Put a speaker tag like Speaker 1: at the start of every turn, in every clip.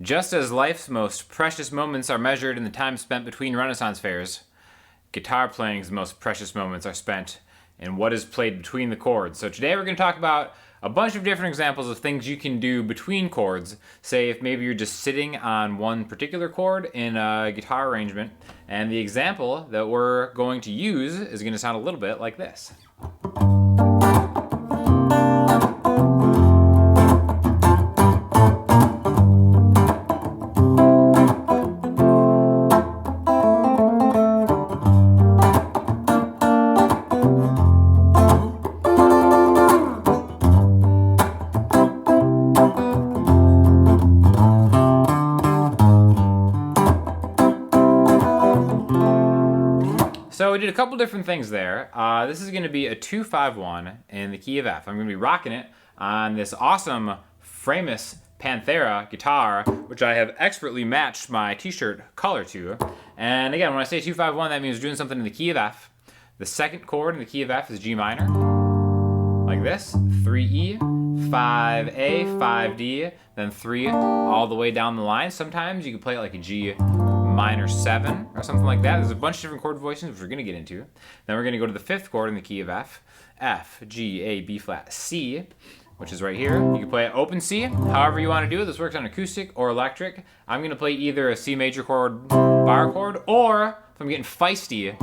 Speaker 1: Just as life's most precious moments are measured in the time spent between Renaissance fairs, guitar playing's most precious moments are spent in what is played between the chords. So today we're going to talk about a bunch of different examples of things you can do between chords. Say if maybe you're just sitting on one particular chord in a guitar arrangement, and the example that we're going to use is going to sound a little bit like this. So we did a couple different things there. This is going to be a 2-5-1 in the key of F. I'm going to be rocking it on this awesome Framus Panthera guitar, which I have expertly matched my t-shirt color to. And again, when I say 2-5-1, that means doing something in the key of F. The second chord in the key of F is G minor, like this, 3E, 5A, 5D, then 3 all the way down the line. Sometimes you can play it like a G minor 7 or something like that. There's a bunch of different chord voicings which we're going to get into. Then we're going to go to the fifth chord in the key of F. F, G, A, B flat, C, which is right here. You can play it open C, however you want to do it. This works on acoustic or electric. I'm going to play either a C major chord bar chord, or if I'm getting feisty,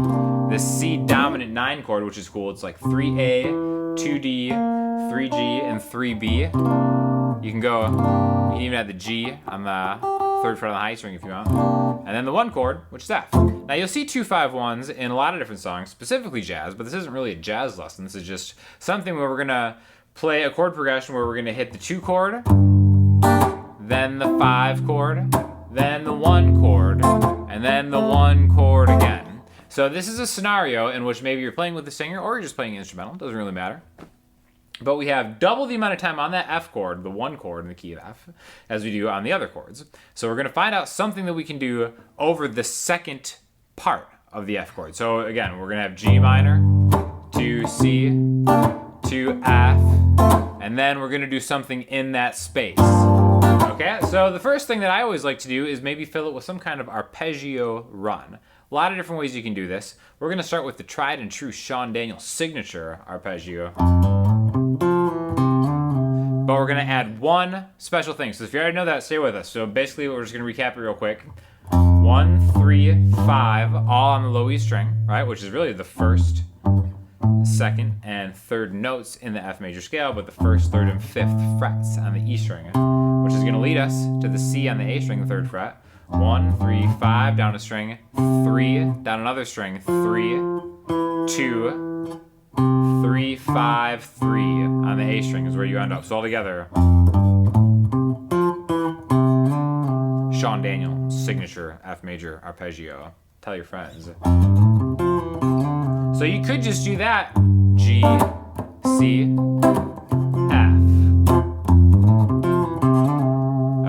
Speaker 1: this C dominant 9 chord, which is cool. It's like 3A, 2D, 3G, and 3B. You can even add the G on the third fret on the high string if you want. And then the 1 chord, which is F. Now you'll see 2-5-1s in a lot of different songs, specifically jazz, but this isn't really a jazz lesson. This is just something where we're gonna play a chord progression where we're gonna hit the 2 chord, then the 5 chord, then the 1 chord, and then the 1 chord again. So this is a scenario in which maybe you're playing with the singer or you're just playing instrumental, doesn't really matter. But we have double the amount of time on that F chord, the 1 chord in the key of F, as we do on the other chords. So we're going to find out something that we can do over the second part of the F chord. So again, we're going to have G minor to C to F, and then we're going to do something in that space. Okay, so the first thing that I always like to do is maybe fill it with some kind of arpeggio run. A lot of different ways you can do this. We're going to start with the tried and true Sean Daniel signature arpeggio. But we're going to add one special thing. So if you already know that, stay with us. So basically, we're just going to recap it real quick. 1, 3, 5, all on the low E string, right? Which is really the first, second, and third notes in the F major scale, but the first, third, and fifth frets on the E string, which is going to lead us to the C on the A string, the third fret. 1, 3, 5, down a string, 3, down another string, 3, 2, 3, 5, 3 on the A string is where you end up. So all together, Sean Daniel signature F major arpeggio. Tell your friends. So you could just do that. G, C, F.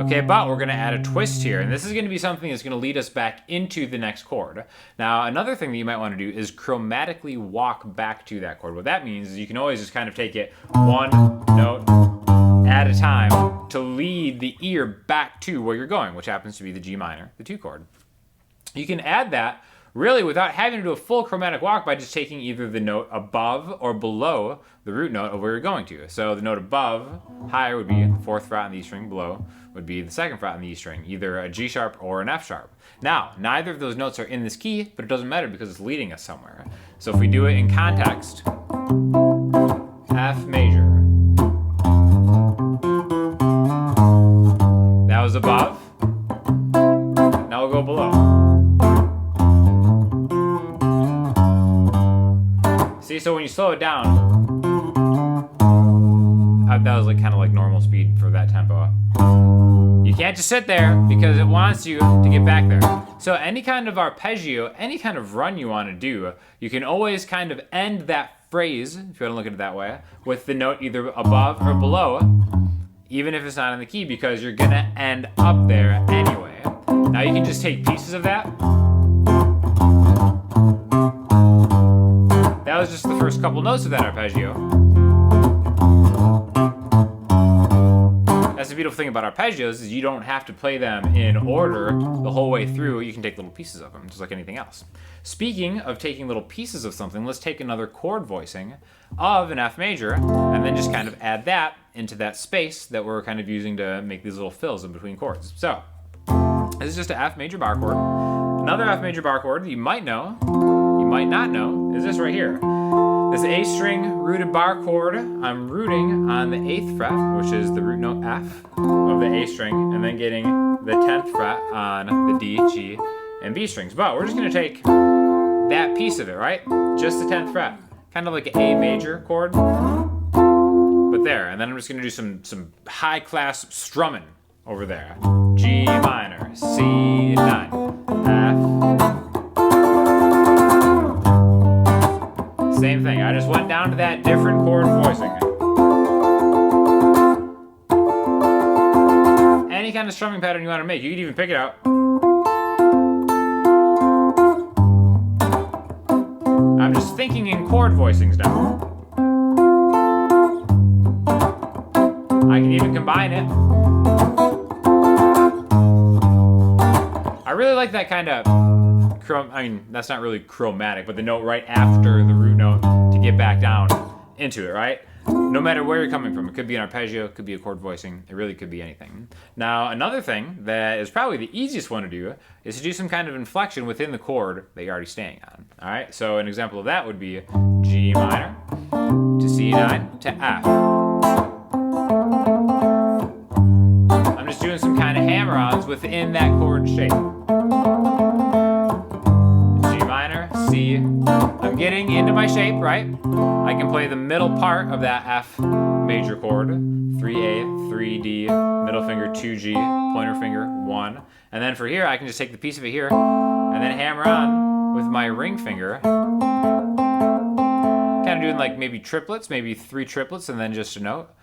Speaker 1: Okay, but we're going to add a twist here, and this is going to be something that's going to lead us back into the next chord. Now, another thing that you might want to do is chromatically walk back to that chord. What that means is you can always just kind of take it one note at a time to lead the ear back to where you're going, which happens to be the G minor, the 2 chord. You can add that really without having to do a full chromatic walk by just taking either the note above or below the root note of where you're going to. So the note above, higher, would be the 4th fret on the E string, below would be the 2nd fret on the E string, either a G sharp or an F sharp. Now, neither of those notes are in this key, but it doesn't matter because it's leading us somewhere. So if we do it in context, F major. That was above. Now we'll go below. See, so when you slow it down, that was like kind of like normal speed for that tempo. You can't just sit there because it wants you to get back there. So any kind of arpeggio, any kind of run you want to do, you can always kind of end that phrase, if you want to look at it that way, with the note either above or below, even if it's not in the key, because you're going to end up there anyway. Now you can just take pieces of that. That was just the first couple notes of that arpeggio. That's the beautiful thing about arpeggios is you don't have to play them in order the whole way through. You can take little pieces of them, just like anything else. Speaking of taking little pieces of something, let's take another chord voicing of an F major and then just kind of add that into that space that we're kind of using to make these little fills in between chords. So this is just an F major bar chord. Another F major bar chord that you might know, you might not know, is this right here. This A string rooted bar chord, I'm rooting on the 8th fret, which is the root note F of the A string, and then getting the 10th fret on the D, G, and B strings. But we're just gonna take that piece of it, right? Just the 10th fret. Kind of like an A major chord, but there. And then I'm just gonna do some high class strumming over there. G minor, C9, F. Same thing, I just went down to that different chord voicing. Any kind of strumming pattern you want to make, you can even pick it out. I'm just thinking in chord voicings now. I can even combine it. I really like that kind of I mean, that's not really chromatic, but the note right after the root note to get back down into it, right? No matter where you're coming from, it could be an arpeggio, it could be a chord voicing, it really could be anything. Now, another thing that is probably the easiest one to do is to do some kind of inflection within the chord that you're already staying on, all right? So an example of that would be G minor to C9 to F. I'm just doing some kind of hammer-ons within that chord shape. C. I'm getting into my shape, right? I can play the middle part of that F major chord, 3A, 3D, middle finger, 2G, pointer finger, 1. And then for here, I can just take the piece of it here and then hammer on with my ring finger. Kind of doing like maybe triplets, maybe 3 triplets, and then just a note.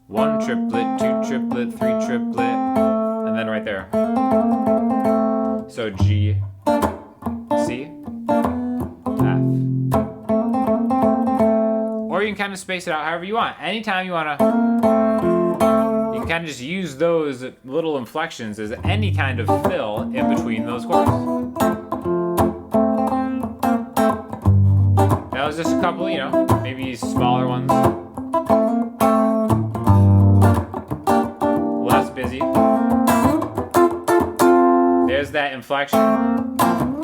Speaker 1: 1 triplet, 2 triplet, 3 triplet, and then right there. So G, C, or you can kind of space it out however you want. Anytime you want to, you can kind of just use those little inflections as any kind of fill in between those chords. That was just a couple, you know, maybe smaller ones. Less busy. There's that inflection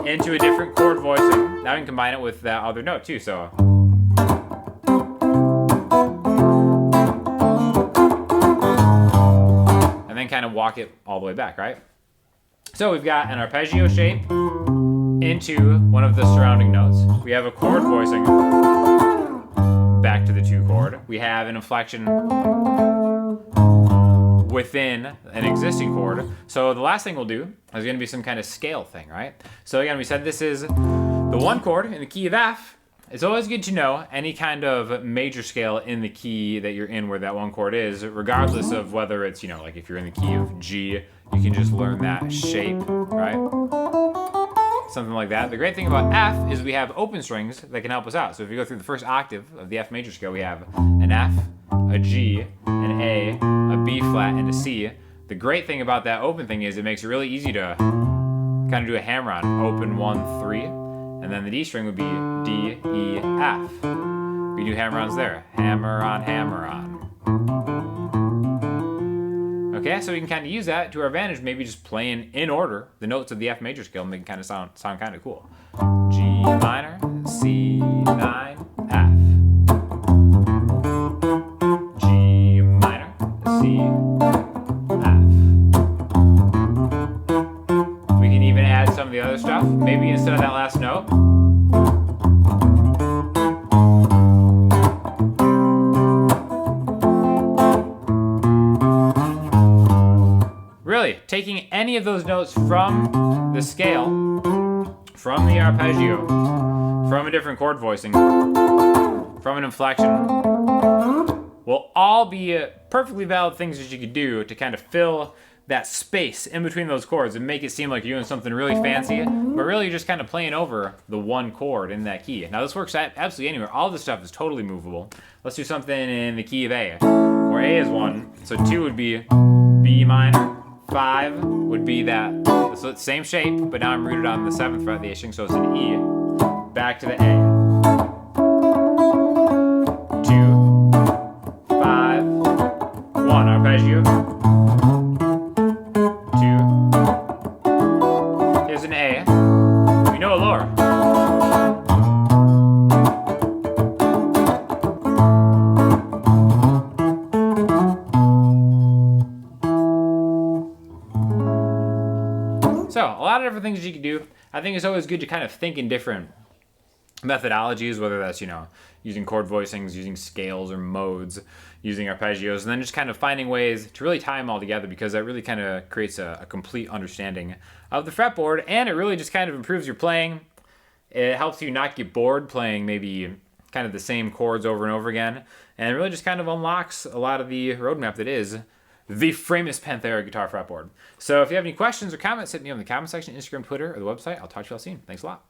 Speaker 1: into a different chord voicing. Now we can combine it with that other note too, so. And then kind of walk it all the way back, right? So we've got an arpeggio shape into one of the surrounding notes. We have a chord voicing back to the 2 chord. We have an inflection within an existing chord. So the last thing we'll do is going to be some kind of scale thing, right? So again, we said this is the 1 chord in the key of F. It's always good to know any kind of major scale in the key that you're in where that 1 chord is, regardless of whether it's, you know, like if you're in the key of G, you can just learn that shape, right? Something like that. The great thing about F is we have open strings that can help us out. So if you go through the first octave of the F major scale, we have an F, a G, an A, a B flat, and a C. The great thing about that open thing is it makes it really easy to kind of do a hammer on. Open 1, 3, and then the D string would be D, E, F. We do hammer-ons there. Hammer on, hammer on. Okay, so we can kind of use that to our advantage, maybe just playing in order the notes of the F major scale and make it kind of sound kind of cool. G minor, C9, F. G minor, C, F. We can even add some of the other stuff, maybe instead of that last note. Really, taking any of those notes from the scale, from the arpeggio, from a different chord voicing, from an inflection, will all be perfectly valid things that you could do to kind of fill that space in between those chords and make it seem like you're doing something really fancy, but really you're just kind of playing over the 1 chord in that key. Now this works absolutely anywhere. All this stuff is totally movable. Let's do something in the key of A, where A is 1, so 2 would be B minor. 5 would be that, so it's same shape, but now I'm rooted on the 7th fret of the A string, so it's an E. Back to the A. 2, 5, 1, arpeggio. 2. Here's an A. We know a lower. So, a lot of different things you can do. I think it's always good to kind of think in different methodologies, whether that's, using chord voicings, using scales or modes, using arpeggios, and then just kind of finding ways to really tie them all together, because that really kind of creates a complete understanding of the fretboard, and it really just kind of improves your playing. It helps you not get bored playing maybe kind of the same chords over and over again, and it really just kind of unlocks a lot of the roadmap that is the Framus Panthera guitar fretboard. So if you have any questions or comments, hit me up in the comment section, Instagram, Twitter, or the website. I'll talk to you all soon. Thanks a lot.